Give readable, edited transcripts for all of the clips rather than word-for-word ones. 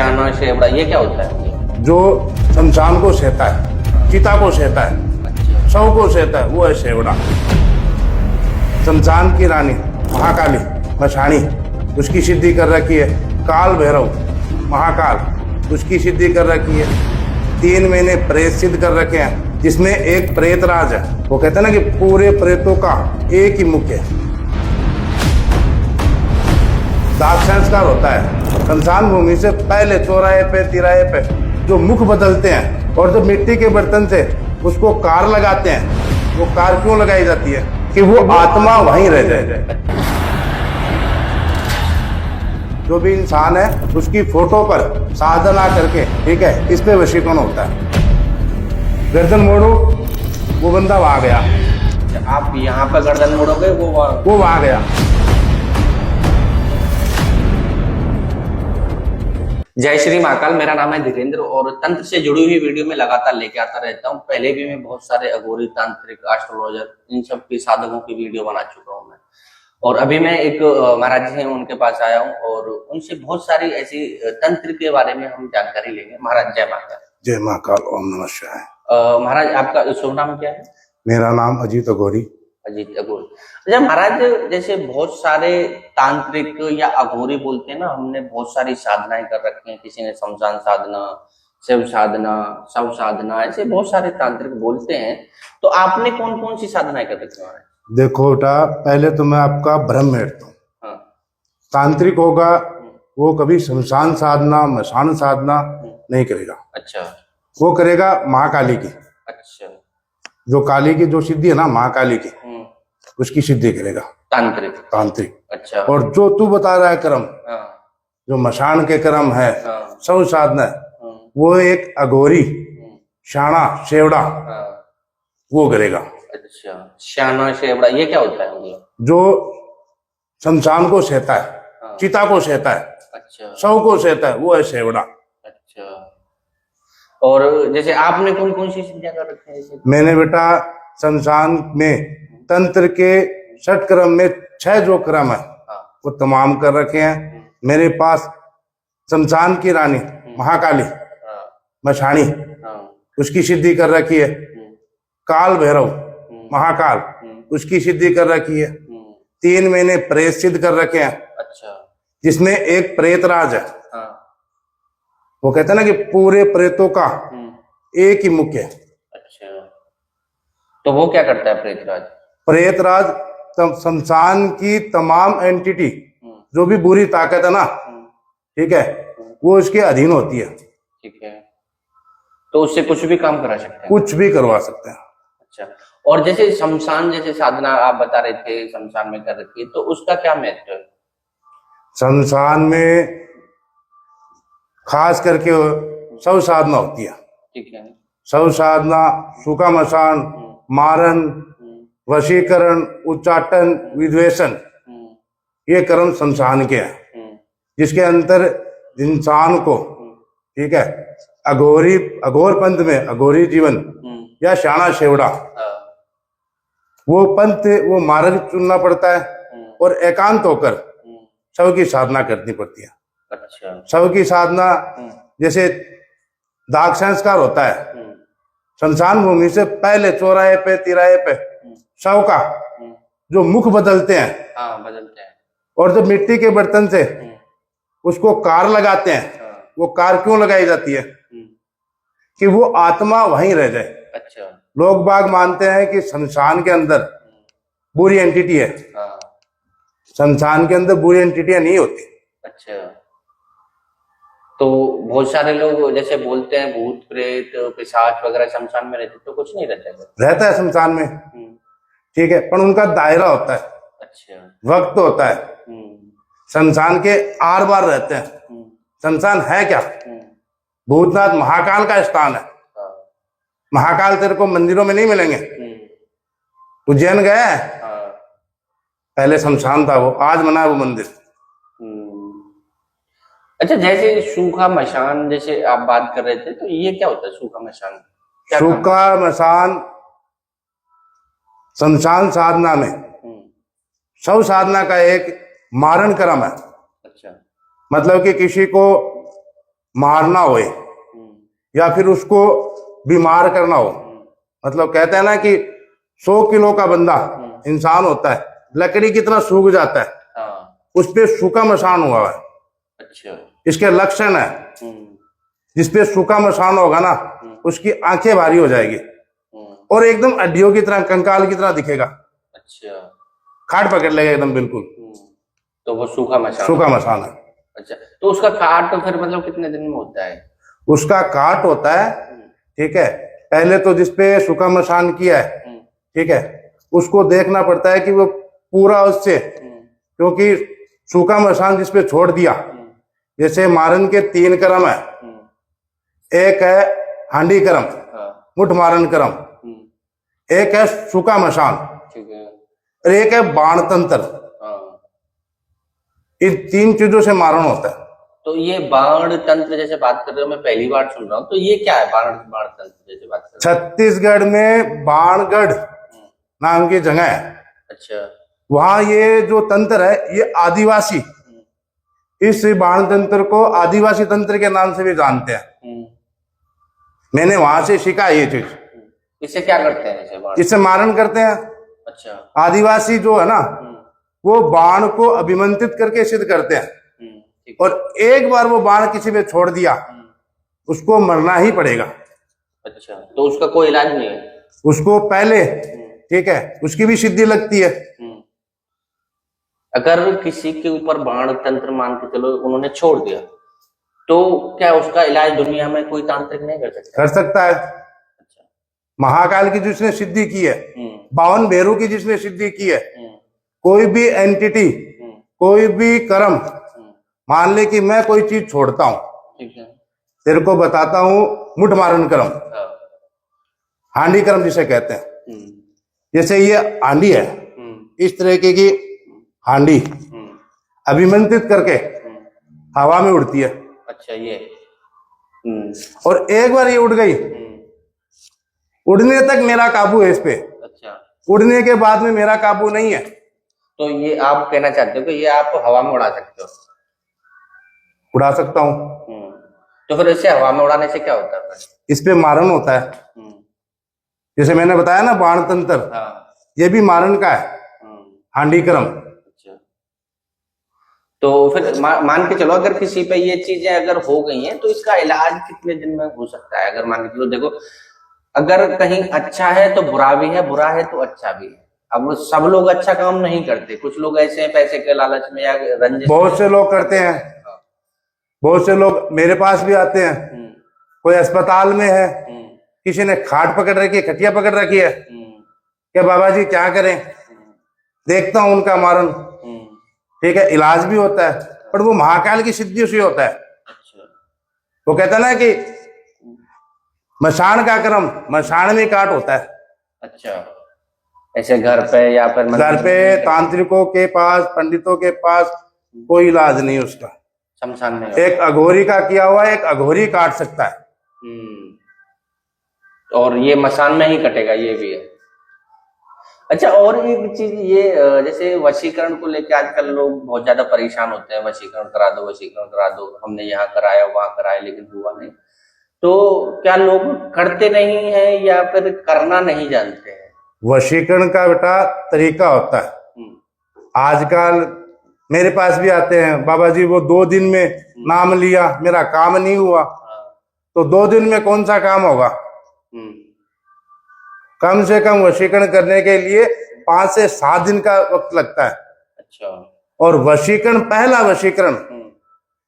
श्याना शेवड़ा ये क्या होता है? जो शमशान को सहता है, चिता को सहता है, अच्छा। शव को सहता है, वो है शेवड़ा। शमशान की रानी महाकाली मशाणी, उसकी सिद्धि कर रखी है। काल भैरव महाकाल, उसकी सिद्धि कर रखी है। 3 महीने प्रेत सिद्ध कर रखे हैं, जिसमें एक प्रेतराज है। वो कहते हैं ना कि पूरे प्रेतों का एक ही मुख है। दाह संस्कार होता है शमशान भूमि से पहले, चौराहे पे तिराहे पे जो मुख बदलते हैं, और जब मिट्टी के बर्तन से उसको कार लगाते हैं। वो कार क्यों लगाई जाती है? कि वो आत्मा वहीं रह जाए। जो भी इंसान है उसकी फोटो पर साधना करके, ठीक है, इस पे वशीकरण होता है। गर्दन मोड़ो, वो बंदा वहां गया। आप यहाँ पर गर्दन मोड़ोगे, वो वहां गया। जय श्री महाकाल। मेरा नाम है धीरेन्द्र और तंत्र से जुड़ी हुई वीडियो में लगातार लेके आता रहता हूँ। पहले भी मैं बहुत सारे अघोरी, तांत्रिक, एस्ट्रोलॉजर, इन सब के साधकों की वीडियो बना चुका हूँ मैं। और अभी मैं एक महाराज जी हैं, उनके पास आया हूँ और उनसे बहुत सारी ऐसी तंत्र के बारे में हम जानकारी लेंगे। महाराज जय महाकाल। जय महाकाल, ओम नमः शिवाय। महाराज आपका शुभ नाम क्या है? मेरा नाम अजीत अघोरी। अजीत अघोरी। अच्छा महाराज, जैसे बहुत सारे तांत्रिक या अघोरी बोलते हैं ना, हमने बहुत सारी साधनाएं कर रखी हैं। किसी ने शमशान साधना, शिव साधना, शव साधना, ऐसे बहुत सारे तांत्रिक बोलते हैं। तो आपने कौन कौन सी साधनाएं कर रखी हैं? देखो बेटा, पहले तो मैं आपका भ्रम मेटता हूँ। हाँ। तांत्रिक होगा वो कभी शमशान साधना, मशान साधना नहीं करेगा। अच्छा। वो करेगा महाकाली की। अच्छा। जो काली की जो सिद्धि है ना, महाकाली की, उसकी सिद्धि करेगा तांत्रिक। तांत्रिक। अच्छा। और जो तू बता रहा है कर्म, हाँ। जो मशान के कर्म है, हाँ। सब साधना है, वो एक अघोरी, शाना, शेवड़ा, हाँ। वो करेगा। अच्छा, श्याना शेवड़ा ये क्या होता है? जो शमशान को सहता है, हाँ। चिता को सहता है, अच्छा। शव को सहता है, वो है शेवड़ा। अच्छा। और जैसे आपने कौन कौन सी सिद्धियां कर रखी है? मैंने बेटा शमशान में तंत्र के 6 क्रम में 6 जो क्रम है, हाँ। वो तमाम कर रखे हैं। मेरे पास शमशान की रानी महाकाली हाँ। मशाणी, हाँ। उसकी सिद्धि कर रखी है। काल भैरव महाकाल, उसकी सिद्धि कर रखी है। 3 महीने प्रेत सिद्ध कर रखे हैं। अच्छा। जिसमें एक प्रेतराज है। हाँ। वो कहते हैं ना कि पूरे प्रेतों का एक ही मुख है। अच्छा, तो वो क्या करता है प्रेतराज? प्रेतराज शमशान की तमाम एंटिटी, जो भी बुरी ताकत है ना, ठीक है, वो इसके अधीन होती है। ठीक है, तो उससे कुछ भी काम करा सकते हैं? कुछ भी करवा सकते हैं। अच्छा, और जैसे शमशान जैसे साधना आप बता रहे थे शमशान में कर रखी है, तो उसका क्या महत्व है? शमशान में खास करके शव साधना होती है। ठीक है। शव साधना, सूखा मसान, मारन, वशीकरण, उच्चाटन, विद्वेषण, ये कर्म शमशान के हैं, जिसके अंदर इंसान को, ठीक है, अघोर पंथ में अघोरी जीवन या शाना शेवड़ा, वो पंथ, वो मार्ग चुनना पड़ता है और एकांत होकर शव की साधना करनी पड़ती है। अच्छा। शव की साधना जैसे दाह संस्कार होता है शमशान भूमि से पहले, चौराहे पे तिराहे पे शव का जो मुख बदलते हैं। हाँ, बदलते हैं। और जब मिट्टी के बर्तन से उसको कार लगाते हैं। वो कार क्यों लगाई जाती है? कि वो आत्मा वहीं रह जाए। अच्छा। लोग बाग मानते हैं कि शमशान के अंदर बुरी एंटिटी है। हाँ। शमशान के अंदर बुरी एंटिटियां नहीं होती। अच्छा, तो बहुत सारे लोग जैसे बोलते हैं भूत प्रेत पिशाच वगैरह शमशान में रहते, तो कुछ नहीं रहता है शमशान में, ठीक है, पर उनका दायरा होता है। अच्छा। वक्त होता है। शमशान के आर बार रहते हैं। शमशान है क्या? भूतनाथ महाकाल का स्थान है। महाकाल तेरे को मंदिरों में नहीं मिलेंगे। उज्जैन गया है, पहले शमशान था वो, आज बना है वो मंदिर। अच्छा, जैसे सूखा मशान जैसे आप बात कर रहे थे, तो ये क्या होता है सूखा मशान? सूखा मशान शमशान साधना में शव साधना का एक मारण क्रम है। अच्छा। मतलब कि किसी को मारना हो या फिर उसको बीमार करना हो, मतलब कहते हैं ना कि 100 किलो का बंदा इंसान होता है, लकड़ी की तरह सूख जाता है, उस पे सूखा मसान हुआ है। अच्छा। इसके लक्षण है, जिसपे सूखा मसान होगा ना उसकी आंखें भारी हो जाएगी और एकदम हड्डियों की तरह, कंकाल की तरह दिखेगा। अच्छा। खाट पकड़ लेगा एकदम बिल्कुल। तो वो सूखा मसान है। अच्छा, तो उसका काट तो फिर मतलब कितने दिन में होता है? उसका काट होता है, ठीक है, पहले तो जिसपे सूखा मसान किया है, ठीक है, उसको देखना पड़ता है कि वो पूरा उससे, क्योंकि सूखा मसान जिसपे छोड़ दिया, जैसे मारन के 3 क्रम है, एक है हांडी क्रम, मुठ मारन क्रम, एक है सूखा मसान, ठीक है, और एक है बाण तंत्र। इन 3 चीजों से मारण होता है। तो ये बाण तंत्र जैसे बात कर रहे हो, मैं पहली बार सुन रहा हूँ, तो ये क्या है बाण बाण तंत्र जैसे बात कर रहे हो? छत्तीसगढ़ में बाणगढ़ नाम की जगह है। अच्छा। वहां ये जो तंत्र है ये आदिवासी, इस बाण तंत्र को आदिवासी तंत्र के नाम से भी जानते हैं। मैंने वहां से सीखा ये चीज। इससे क्या करते हैं जैसे बाण? इससे मारण करते हैं। अच्छा। आदिवासी जो है ना वो बाण को अभिमंत्रित करके सिद्ध करते हैं, और एक बार वो बाण किसी पे छोड़ दिया उसको मरना ही पड़ेगा। अच्छा, तो उसका कोई इलाज नहीं है? उसको पहले, ठीक है, उसकी भी सिद्धि लगती है। अगर किसी के ऊपर बाण तंत्र मान के चलो उन्होंने छोड़ दिया, तो क्या उसका इलाज दुनिया में कोई तांत्रिक नहीं कर सकता? कर सकता है। अच्छा। महाकाल की जिसने सिद्धि की है, 52 भैरव की जिसने सिद्धि की है, कोई भी एंटिटी, कोई भी कर्म, मान ले कि मैं कोई चीज छोड़ता हूं, ठीक है, तेरे को बताता हूं, मुठ मारन कर्म, हांडी कर्म जिसे कहते हैं। जैसे ये हांडी है, इस तरीके की हांडी अभिमंत्रित करके हवा में उड़ती है। अच्छा, ये और एक बार ये उड़ गई, उड़ने तक मेरा काबू है इस पे। अच्छा। उड़ने के बाद में मेरा काबू नहीं है। तो ये आप कहना चाहते हो कि ये आप हवा में उड़ा सकते हो? उड़ा सकता हूं। तो फिर इसे हवा में उड़ाने से क्या होता है? इस पे मारण होता है। जैसे मैंने बताया ना बाण तंत्र, ये भी मारण का है, हांडी क्रम। अच्छा। तो फिर मान के चलो अगर किसी पे ये चीजें अगर हो गई हैं तो इसका इलाज कितने दिन में हो सकता है? अगर मान के चलो, देखो, अगर कहीं अच्छा है तो बुरा भी है, बुरा है तो अच्छा भी है। अब सब लोग अच्छा काम नहीं करते, कुछ लोग ऐसे हैं पैसे के लालच में या रंजिश। बहुत से लोग करते हैं, बहुत से लोग मेरे पास भी आते हैं। कोई अस्पताल में है, किसी ने खाट पकड़ रखी है, खटिया पकड़ रखी है, क्या बाबा जी क्या करें? देखता हूं उनका मारण, ठीक है, इलाज भी होता है, पर वो महाकाल की सिद्धि से होता है। वो कहता है ना कि मसान का कर्म मसान में काट होता है। अच्छा, ऐसे घर पे या फिर घर पे तांत्रिकों के पास, पंडितों के पास कोई इलाज नहीं उसका, शमशान में। एक अघोरी का किया हुआ एक अघोरी काट सकता है। और ये मसान में ही कटेगा, ये भी है। अच्छा, और एक चीज ये जैसे वशीकरण को लेकर आजकल लोग बहुत ज्यादा परेशान होते हैं, वशीकरण करा दो, वशीकरण करा दो, हमने यहाँ कराया वहां कराया लेकिन हुआ नहीं। तो क्या लोग करते नहीं है या फिर करना नहीं जानते हैं? वशीकरण का बेटा तरीका होता है। आजकल मेरे पास भी आते हैं, बाबा जी वो 2 दिन में नाम लिया, मेरा काम नहीं हुआ। तो 2 दिन में कौन सा काम होगा? कम से कम वशीकरण करने के लिए 5 से 7 दिन का वक्त लगता है। अच्छा। और वशीकरण, पहला वशीकरण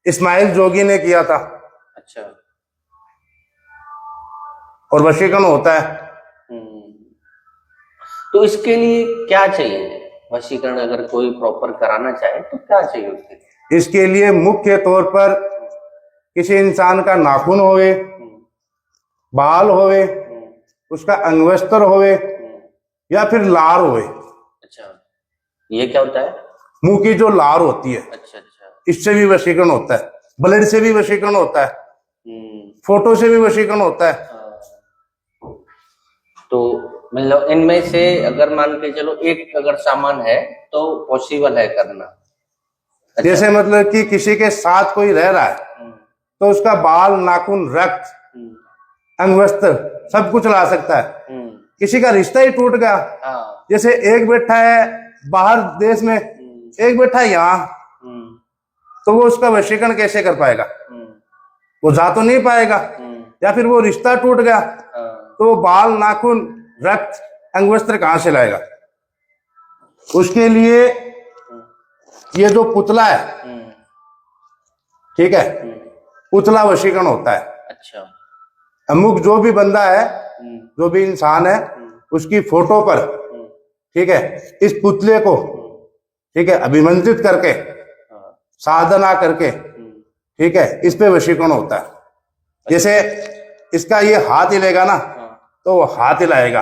इस्माइल जोगी ने किया था। अच्छा। और वशीकरण होता है। तो इसके लिए क्या चाहिए? वशीकरण अगर कोई प्रॉपर कराना चाहे तो क्या चाहिए उसके लिए? इसके लिए मुख्य तौर पर किसी इंसान का नाखून होवे, बाल होवे, उसका अंगवस्त्र होवे या फिर लार होवे। अच्छा, ये क्या होता है? मुंह की जो लार होती है। अच्छा अच्छा। इससे भी वशीकरण होता है, ब्लड से भी वशीकरण होता है, फोटो से भी वशीकरण होता है। तो मतलब इनमें से अगर मान के चलो एक अगर सामान है तो पॉसिबल है करना। अच्छा। जैसे मतलब कि किसी के साथ कोई रह रहा है तो उसका बाल, नाखून, रक्त, अंग वस्त्र सब कुछ ला सकता है। किसी का रिश्ता ही टूट गया, जैसे एक बैठा है बाहर देश में, एक बैठा है यहाँ, तो वो उसका वशीकरण कैसे कर पाएगा? वो जा तो नहीं पाएगा। या फिर वो रिश्ता टूट गया तो वो बाल, नाखून, रक्त, अंग वस्त्र कहां से लाएगा? उसके लिए ये जो पुतला है, ठीक है, पुतला वशीकरण होता है। अच्छा। अमुक जो भी बंदा है, जो भी इंसान है, उसकी फोटो पर, ठीक है, इस पुतले को, ठीक है, अभिमंत्रित करके, साधना करके, ठीक है, इस पे वशीकरण होता है। जैसे इसका ये हाथ हिलेगा ना, तो वो हाथ हिलाएगा।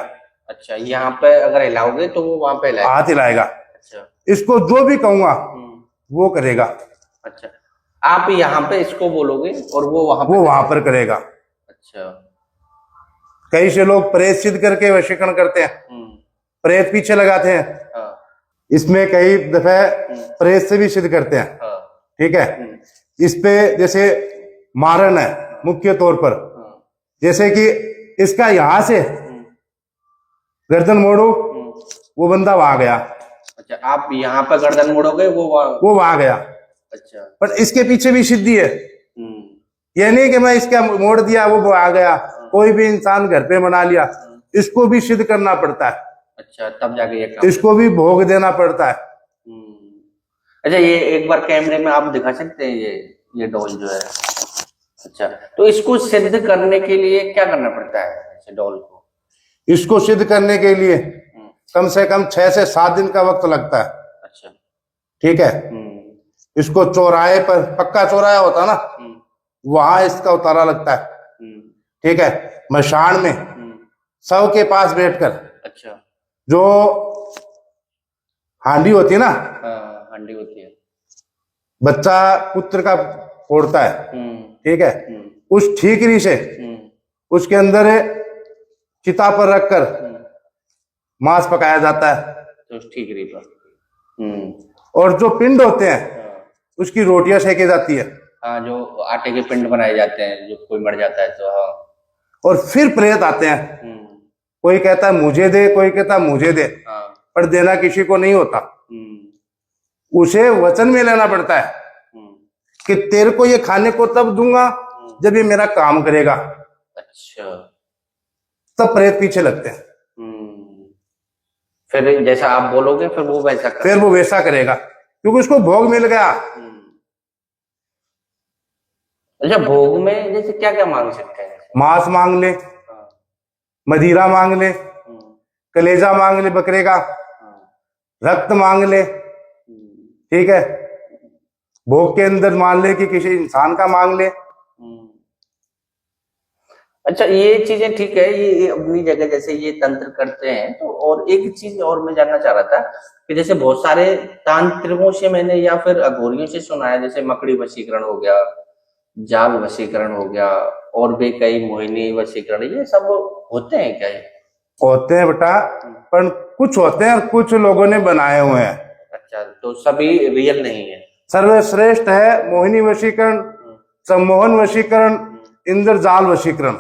अच्छा, यहाँ पे अगर हिलाओगे तो वो वहां पे हिलाएगा, हाथ हिलाएगा। अच्छा। इसको जो भी कहूंगा वो करेगा। अच्छा, आप यहाँ पे इसको बोलोगे और वो वहां पर करेगा। अच्छा। कई से लोग प्रेत सिद्ध करके वशीकरण करते हैं, प्रेत पीछे लगाते हैं। इसमें कई दफे प्रेत से भी सिद्ध करते हैं, ठीक है। इस पे जैसे मारन है मुख्य तौर पर, जैसे कि इसका यहां से गर्दन मोड़ो, वो बंदा वहां गया। अच्छा, आप यहाँ पे गर्दन मोड़ोगे वो वहां गया। अच्छा, पर इसके पीछे भी सिद्धि है। ये नहीं कि मैं इसका मोड़ दिया वो आ गया। कोई भी इंसान घर पे बना लिया, इसको भी सिद्ध करना पड़ता है। अच्छा, तब जाके ये काम, इसको भी भोग देना पड़ता है। अच्छा, ये एक बार कैमरे में आप दिखा सकते हैं ये डॉल जो है? अच्छा, तो इसको सिद्ध करने के लिए क्या करना पड़ता है ऐसे डॉल को? इसको सिद्ध करने के लिए कम से कम 6 से 7 दिन का वक्त लगता है। अच्छा, ठीक है। इसको चौराहे पर, पक्का चौराहा होता ना, वहां इसका उतारा लगता है। ठीक है। मशान में शव के पास बैठकर, अच्छा, जो हांडी होती है ना, हांडी होती है, बच्चा पुत्र का फोड़ता है, ठीक है, उस ठीकरी से उसके अंदर चिता पर रखकर मांस पकाया जाता है, तो उस ठीकरी पर। और जो पिंड होते हैं उसकी रोटियां सेकी जाती है। हाँ, जो आटे के पिंड बनाए जाते हैं, जो कोई मर जाता है तो। हाँ। और फिर प्रेत आते हैं, कोई कहता है मुझे दे, कोई कहता है मुझे दे, पर देना किसी को नहीं होता। उसे वचन में लेना पड़ता है कि तेरे को ये खाने को तब दूंगा जब ये मेरा काम करेगा। अच्छा, तब प्रेत पीछे लगते हैं। फिर जैसा आप बोलोगे फिर वो वैसा करेगा, क्योंकि उसको भोग मिल गया। अच्छा, भोग में जैसे क्या क्या मांग सकते हैं? मांस मांग ले, मदिरा मांग ले, कलेजा मांग ले बकरे का, रक्त मांग ले, ठीक है। भोग के अंदर मान ले कि किसी इंसान का मांग ले। अच्छा, ये चीजें ठीक है, ये अपनी जगह जैसे ये तंत्र करते हैं। तो और एक चीज और मैं जानना चाह रहा था कि जैसे बहुत सारे तांत्रिकों से मैंने या फिर अघोरियों से सुना है, जैसे मकड़ी वशीकरण हो गया, जाल वशीकरण हो गया, और भी कई मोहिनी वशीकरण, ये सब होते हैं क्या? ये होते हैं बेटा, पर कुछ होते हैं और कुछ लोगों ने बनाए हुए हैं। अच्छा, तो सभी रियल नहीं है? सर्वश्रेष्ठ है मोहिनी वशीकरण, सम्मोहन वशीकरण, इंद्रजाल वशीकरण।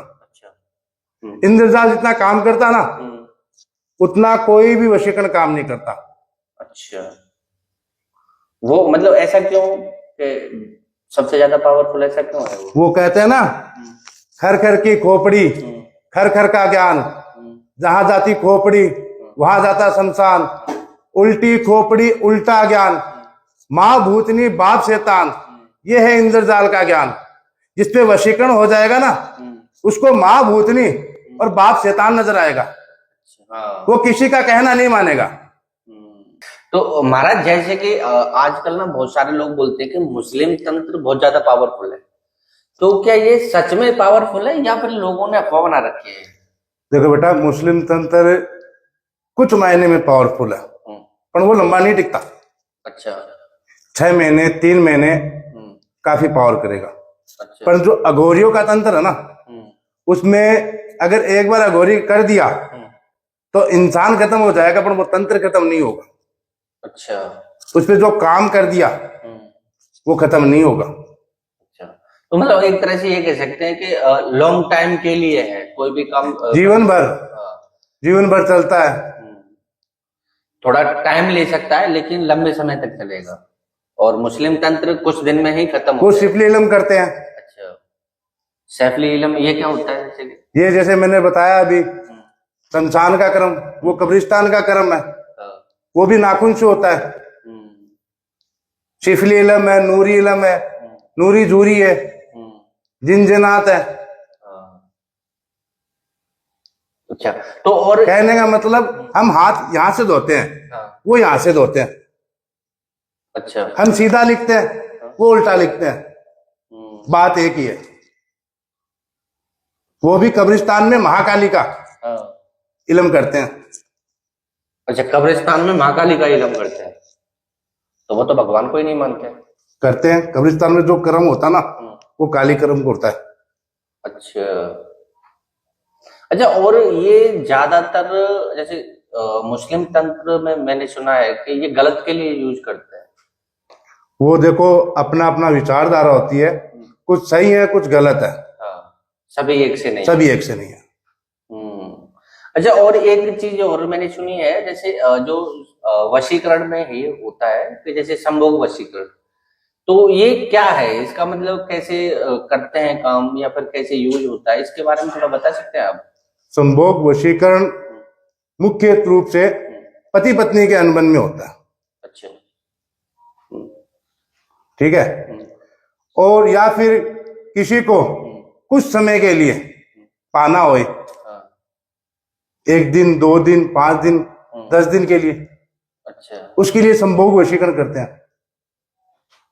इंद्रजाल जितना काम करता ना, उतना कोई भी वशीकरण काम नहीं करता। अच्छा, वो मतलब ऐसा क्यों कि सबसे ज्यादा पावरफुल ऐसा क्यों है? वो कहते हैं ना, खर खर की खोपड़ी, खर खर का ज्ञान, जहां जाती खोपड़ी वहां जाता शमशान, उल्टी खोपड़ी उल्टा ज्ञान, माँ भूतनी बाप शैतान, ये है इंद्रजाल का ज्ञान। जिसपे वशीकरण हो जाएगा ना, उसको माँ भूतनी और बाप शैतान नजर आएगा। वो किसी का कहना नहीं मानेगा। तो महाराज, जैसे कि आजकल ना बहुत सारे लोग बोलते हैं कि मुस्लिम तंत्र बहुत ज्यादा पावरफुल है, तो क्या ये सच में पावरफुल है या फिर लोगों ने अफवाह बना रखी है? देखो बेटा, मुस्लिम तंत्र कुछ महीने में पावरफुल है, पर वो लंबा नहीं टिकता। अच्छा, 6 महीने 3 महीने काफी पावर करेगा। अच्छा। पर जो अघोरियों का तंत्र है ना, उसमें अगर एक बार अघोरी कर दिया तो इंसान खत्म हो जाएगा, पर वो तंत्र खत्म नहीं होगा। अच्छा, उसपे जो काम कर दिया वो खत्म नहीं होगा। अच्छा, तो मतलब एक तरह से ये कह सकते हैं कि लॉन्ग टाइम के लिए है, कोई भी काम जीवन भर चलता है। थोड़ा टाइम ले सकता है लेकिन लंबे समय तक चलेगा। और मुस्लिम तंत्र कुछ दिन में ही खत्म वो होता है। सिफली इलम करते हैं। अच्छा, सैफली इलम ये क्या होता है जैसे कि? ये जैसे मैंने बताया अभी, शमशान का कर्म, वो कब्रिस्तान का कर्म है, वो भी नाखून से होता है। शिफली इलम है, नूरी इलम है, नूरी जूरी है, जिनजिनात है। अच्छा, तो और कहने का मतलब हम हाथ यहां से धोते हैं, वो यहां से धोते हैं। अच्छा, हम सीधा लिखते हैं, वो उल्टा लिखते हैं, बात एक ही है। वो भी कब्रिस्तान में महाकाली का इलम करते हैं। अच्छा, कब्रिस्तान में महाकाली का इलम करते हैं, तो वो तो भगवान को ही नहीं मानते। करते हैं, कब्रिस्तान में जो कर्म होता ना, वो काली कर्म होता है। अच्छा अच्छा, और ये ज्यादातर जैसे मुस्लिम तंत्र में मैंने सुना है कि ये गलत के लिए यूज करते हैं। वो देखो, अपना अपना विचारधारा होती है, कुछ सही है कुछ गलत है। सभी एक से नहीं, सभी एक से नहीं है। अच्छा, और एक चीज और मैंने सुनी है, जैसे जो वशीकरण में ही होता है कि जैसे संभोग वशीकरण, तो ये क्या है, इसका मतलब कैसे करते हैं काम, या फिर कैसे यूज होता है, इसके बारे में थोड़ा बता सकते हैं आप? संभोग वशीकरण मुख्य रूप से पति पत्नी के अनबन में होता है। अच्छा, ठीक है। और या फिर किसी को कुछ समय के लिए पाना हो, 1 दिन 2 दिन 5 दिन 10 दिन के लिए, अच्छा, उसके लिए संभोग वशीकरण करते हैं।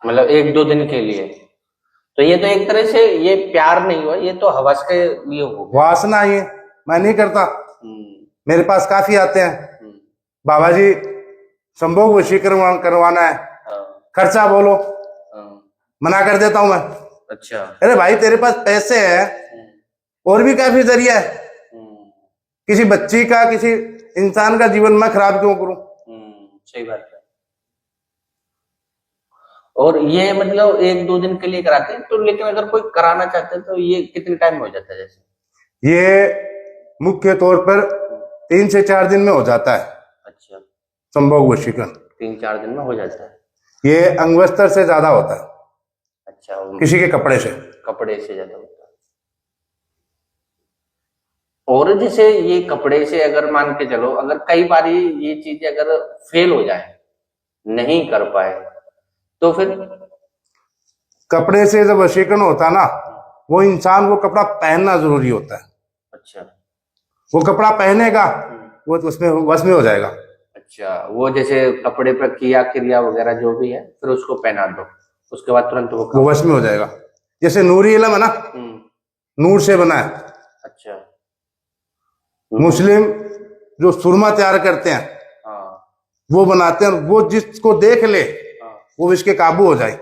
मतलब 1-2 दिन के लिए। तो ये तो एक तरह से ये प्यार नहीं हुआ, ये तो हवस के लिए हो गया। वासना ये मैं नहीं करता। मेरे पास काफी आते हैं, बाबा जी संभोग वशीकरण करवाना है, खर्चा बोलो, मना कर देता हूं मैं। अच्छा, अरे भाई तेरे पास पैसे है, और भी काफी जरिया है, किसी बच्ची का किसी इंसान का जीवन मैं खराब क्यों करूं? सही बात है। और ये मतलब 1-2 दिन के लिए कराते हैं, तो लेकिन अगर कोई कराना चाहते हैं तो ये कितने टाइम में हो जाता है? जैसे ये मुख्य तौर पर 3 से 4 दिन में हो जाता है। अच्छा, संभोग वशीकरण 3-4 दिन में हो जाता है। ये अंगवस्त्र से ज्यादा होता है। अच्छा, किसी के कपड़े से ज्यादा होता है। और जैसे ये कपड़े से अगर मान के चलो, अगर कई बार ये चीजें अगर फेल हो जाए, नहीं कर पाए, तो फिर? कपड़े से जब वशीकरण होता ना, वो इंसान वो कपड़ा पहनना जरूरी होता है। अच्छा, वो कपड़ा पहनेगा, वो तो उसमें वश में हो जाएगा। अच्छा, वो जैसे कपड़े पर किया क्रिया वगैरह जो भी है, फिर उसको पहना दो, उसके बाद तुरंत वो वश में हो जाएगा। जैसे नूरी इलम है ना, नूर से बना है। अच्छा, मुस्लिम जो सुरमा तैयार करते हैं, वो बनाते हैं, वो जिसको देख ले वो इसके काबू हो जाए।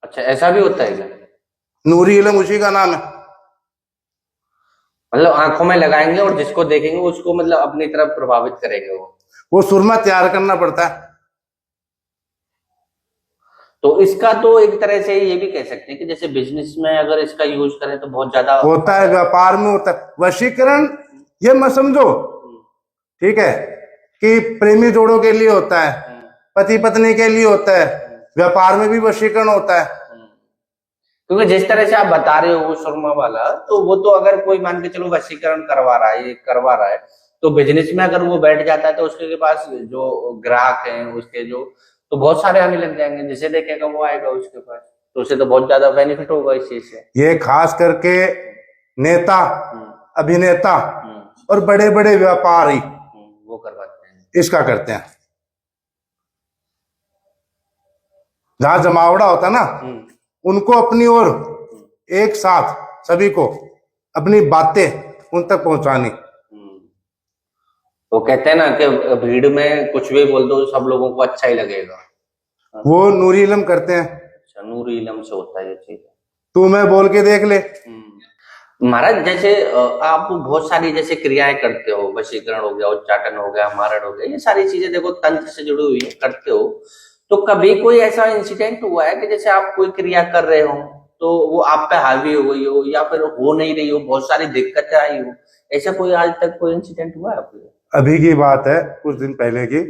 अच्छा, ऐसा भी होता है क्या? नूरी इलम उसी का नाम है। मतलब आंखों में लगाएंगे और जिसको देखेंगे उसको मतलब अपनी तरफ प्रभावित करेंगे वो सुरमा तैयार करना पड़ता है। तो इसका तो एक तरह से ये भी कह सकते हैं कि जैसे बिजनेस में अगर इसका यूज करें तो बहुत ज्यादा होता है, व्यापार में होता है वशीकरण। ये मत समझो, ठीक है, कि प्रेमी जोड़ों के लिए होता है, पति पत्नी के लिए होता है, व्यापार में भी वशीकरण होता है। क्योंकि जिस तरह से आप बता रहे हो वो सुरमा वाला, तो वो तो अगर कोई मान के चलो वशीकरण करवा रहा है, ये करवा रहा है, तो बिजनेस में अगर वो बैठ जाता है तो उसके पास जो ग्राहक हैं उसके जो, तो बहुत सारे आने लग जाएंगे, जिसे देखेगा वो आएगा उसके पास, तो उसे तो बहुत ज्यादा बेनिफिट होगा इस चीज से। ये खास करके नेता, अभिनेता और बड़े बड़े व्यापारी वो करवाते हैं, इसका करते हैं। जहां जमावड़ा होता ना, उनको अपनी ओर एक साथ सभी को अपनी बातें उन तक पहुंचानी। वो कहते हैं ना कि भीड़ में कुछ भी बोल दो सब लोगों को अच्छा ही लगेगा। वो नूरी इलम करते हैं। अच्छा, नूरी इलम से होता है ये चीज। तू मैं बोल के देख ले। महाराज, जैसे आप बहुत सारी जैसे क्रियाएं करते हो, वशीकरण हो गया, उच्चाटन हो गया, मारण हो गया, ये सारी चीजें देखो तंत्र से जुड़ी हुई है, करते हो, तो कभी कोई ऐसा इंसिडेंट हुआ है कि जैसे आप कोई क्रिया कर रहे हो तो वो आप पे हावी हो गई हो या फिर हो नहीं रही हो, बहुत सारी दिक्कतें आई हो, ऐसा कोई आज तक कोई इंसिडेंट हुआ है आपके? अभी की बात है, कुछ दिन पहले की।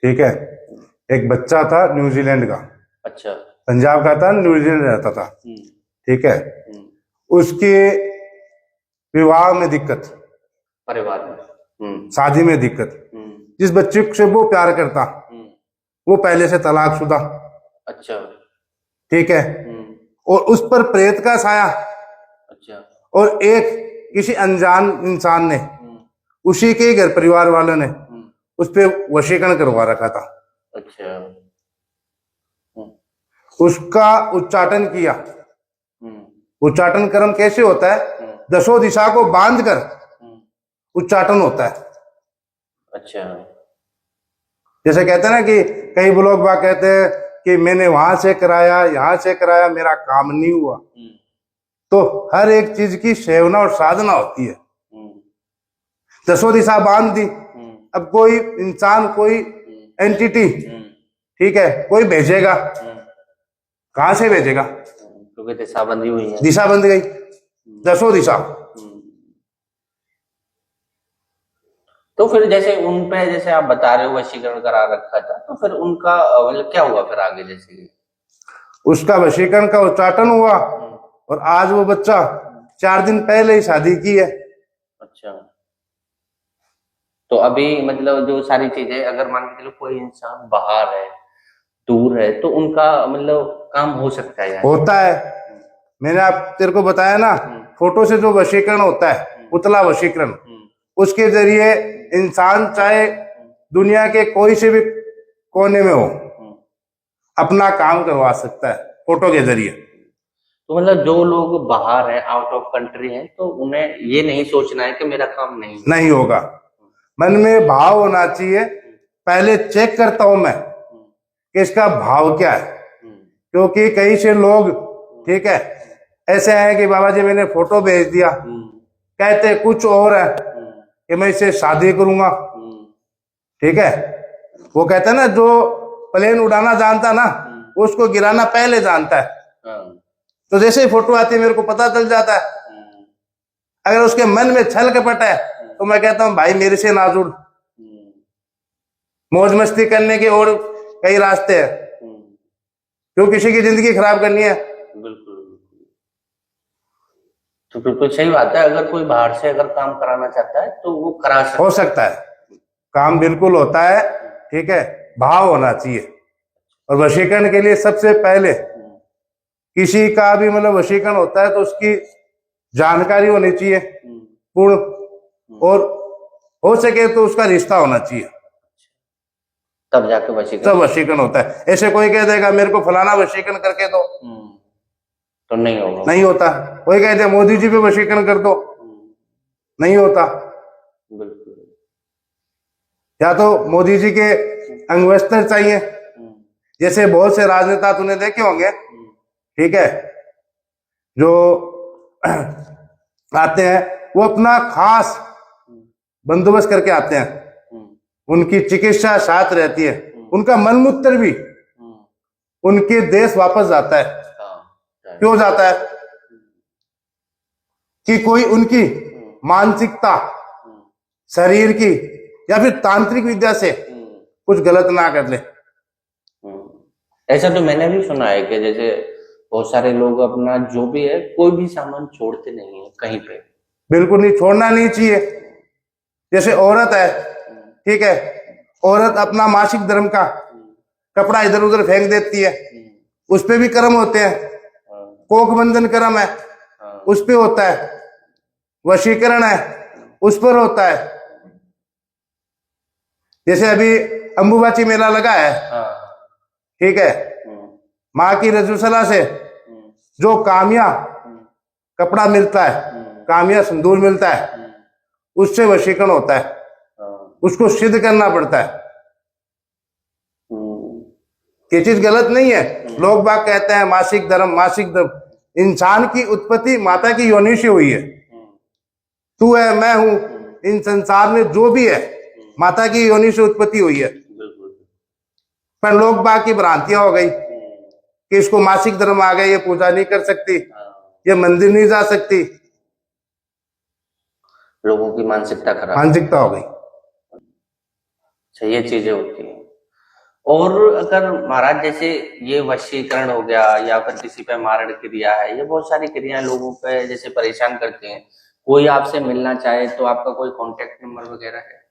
ठीक है, एक बच्चा था न्यूजीलैंड का। अच्छा। पंजाब का था, न्यूजीलैंड रहता था। ठीक है, उसके विवाह में दिक्कत, परिवार में शादी में दिक्कत। जिस बच्चे से वो प्यार करता वो पहले से तलाकशुदा। अच्छा। ठीक है, और उस पर प्रेत का साया। अच्छा। और एक किसी अनजान इंसान ने, उसी के घर परिवार वालों ने उस पे वशीकरण करवा रखा था। अच्छा। उसका उच्चाटन किया। उच्चाटन कर्म कैसे होता है? दसों दिशा को बांध कर उच्चाटन होता है। अच्छा। जैसे कहते हैं ना कि कई लोग बात कहते हैं कि मैंने वहां से कराया, यहां से कराया, मेरा काम नहीं हुआ। तो हर एक चीज की सेवना और साधना होती है। दसों दिशा बांध दी। अब कोई इंसान, कोई एंटिटी, ठीक है, कोई भेजेगा, कहां से भेजेगा? क्योंकि दिशा बंधी हुई है। दिशा बंध गई, दसों दिशा। तो फिर जैसे उन पे, जैसे आप बता रहे हो वशीकरण करा रखा था, तो फिर उनका मतलब क्या हुआ फिर आगे? जैसे उसका वशीकरण का उच्चाटन हुआ और आज वो बच्चा 4 दिन पहले ही शादी की है। अच्छा। तो अभी मतलब जो सारी चीजें, अगर मान के चलो कोई इंसान बाहर है, दूर है, तो उनका मतलब काम हो सकता है? होता है। मैंने आप तेरे को बताया ना, फोटो से जो वशीकरण होता है, पुतला वशीकरण, उसके जरिए इंसान चाहे दुनिया के कोई से भी कोने में हो, अपना काम करवा सकता है फोटो के जरिए। तो मतलब जो लोग बाहर हैं, आउट ऑफ कंट्री हैं, तो उन्हें ये नहीं सोचना है कि मेरा काम नहीं होगा। मन में भाव होना चाहिए। पहले चेक करता हूं मैं कि इसका भाव क्या है, क्योंकि कई से लोग, ठीक है, ऐसे हैं कि बाबा जी मैंने फोटो भेज दिया, कहते कुछ और है कि मैं इससे शादी करूंगा। ठीक है, वो कहते हैं ना, जो प्लेन उड़ाना जानता ना, उसको गिराना पहले जानता है। तो जैसे ही फोटो आती है मेरे को पता चल जाता है। अगर उसके मन में छल कपट है तो मैं कहता हूं भाई मेरे से ना जुड़। मौज मस्ती करने के और कई रास्ते हैं, क्यों किसी की जिंदगी खराब करनी है? बिल्कुल। तो बिल्कुल सही बात है। अगर कोई बाहर से अगर काम कराना चाहता है तो वो करा सकता हो सकता है, काम बिल्कुल होता है। ठीक है, भाव होना चाहिए। और वशीकरण के लिए सबसे पहले किसी का भी मतलब वशीकरण होता है तो उसकी जानकारी होनी चाहिए पूर्ण, और हो सके तो उसका रिश्ता होना चाहिए, तब जाके वशीकरण होता है। ऐसे कोई कह देगा मेरे को फलाना वशीकरण करके दो, तो नहीं होगा, नहीं होता। कोई कह दे मोदी जी पे वशीकरण कर दो, नहीं होता। बिल्कुल। या तो मोदी जी के अंगवस्त्र चाहिए, जैसे बहुत से राजनेता तूने देखे होंगे, ठीक है, जो आते हैं वो अपना खास बंदोबस्त करके आते हैं, उनकी चिकित्सा साथ रहती है, उनका मलमूत्र भी उनके देश वापस जाता है। क्यों जाता है? कि कोई उनकी मानसिकता, शरीर की या फिर तांत्रिक विद्या से कुछ गलत ना कर ले। ऐसा तो मैंने भी सुना है कि जैसे बहुत सारे लोग अपना जो भी है कोई भी सामान छोड़ते नहीं है कहीं पे। बिल्कुल नहीं, छोड़ना नहीं चाहिए। जैसे औरत है, ठीक है, औरत अपना मासिक धर्म का कपड़ा इधर उधर फेंक देती है, उस पे भी कर्म होते हैं। कोक बंधन कर्म है, उस पे होता है। वशीकरण है, उस पर होता है। जैसे अभी अंबुबाची मेला लगा है, ठीक है, माँ की रजुसला से जो कामिया कपड़ा मिलता है, कामिया सिंदूर मिलता है, उससे वशीकरण होता है। उसको सिद्ध करना पड़ता है। ये चीज गलत नहीं है। लोग बाग कहते हैं मासिक धर्म, मासिक धर्म। इंसान की उत्पत्ति माता की योनि से हुई है। तू है, मैं हूं, इन संसार में जो भी है माता की योनि से उत्पत्ति हुई है। पर लोग बाग की भ्रांतियां हो गई, कि इसको मासिक धर्म आ गया, ये पूजा नहीं कर सकती, हाँ, ये मंदिर नहीं जा सकती, लोगों की मानसिकता खराब। मानसिकता हो गई। अच्छा, ये चीजें होती हैं। और अगर महाराज जैसे ये वशीकरण हो गया या फिर किसी पे मारण क्रिया है, ये बहुत सारी क्रियाएं लोगों पे जैसे परेशान करती हैं, कोई आपसे मिलना चाहे तो आपका कोई कांटेक्ट नंबर वगैरह है?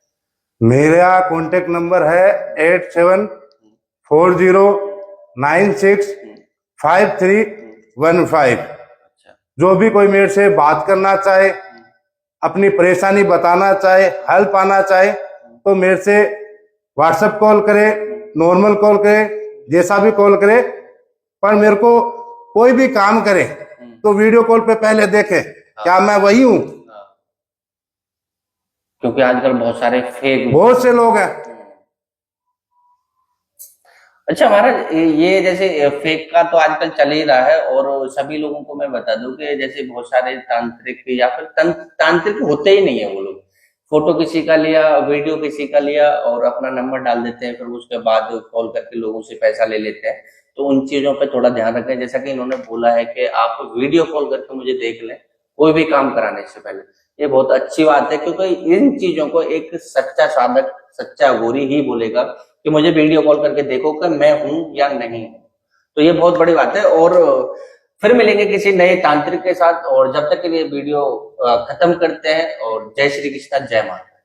मेरा कॉन्टेक्ट नंबर है 8740965315। अच्छा। जो भी कोई मेरे से बात करना चाहे, अपनी परेशानी बताना चाहे, हेल्प आना चाहे, तो मेरे से व्हाट्सएप कॉल करे, नॉर्मल कॉल करे, जैसा भी कॉल करे। पर मेरे को कोई भी काम करे तो वीडियो कॉल पे पहले देखे क्या मैं वही हूं, क्योंकि आजकल बहुत सारे फेक, बहुत से लोग हैं। अच्छा महाराज, ये जैसे फेक का तो आजकल चल ही रहा है, और सभी लोगों को मैं बता दूं कि जैसे बहुत सारे तांत्रिक या फिर तांत्रिक होते ही नहीं है वो लोग, फोटो किसी का लिया, वीडियो किसी का लिया और अपना नंबर डाल देते हैं, फिर उसके बाद कॉल करके लोगों से पैसा ले लेते हैं। तो उन चीजों पे थोड़ा ध्यान रखें, जैसा कि इन्होंने बोला है कि आप वीडियो कॉल करके मुझे देख लें कोई भी काम कराने से पहले। ये बहुत अच्छी बात है, क्योंकि इन चीजों को एक सच्चा साधक, सच्चा अघोरी ही बोलेगा कि मुझे वीडियो कॉल करके देखो कि मैं हूं या नहीं हूं। तो ये बहुत बड़ी बात है। और फिर मिलेंगे किसी नए तांत्रिक के साथ, और जब तक के लिए वीडियो खत्म करते हैं। और जय श्री कृष्ण, जय माता।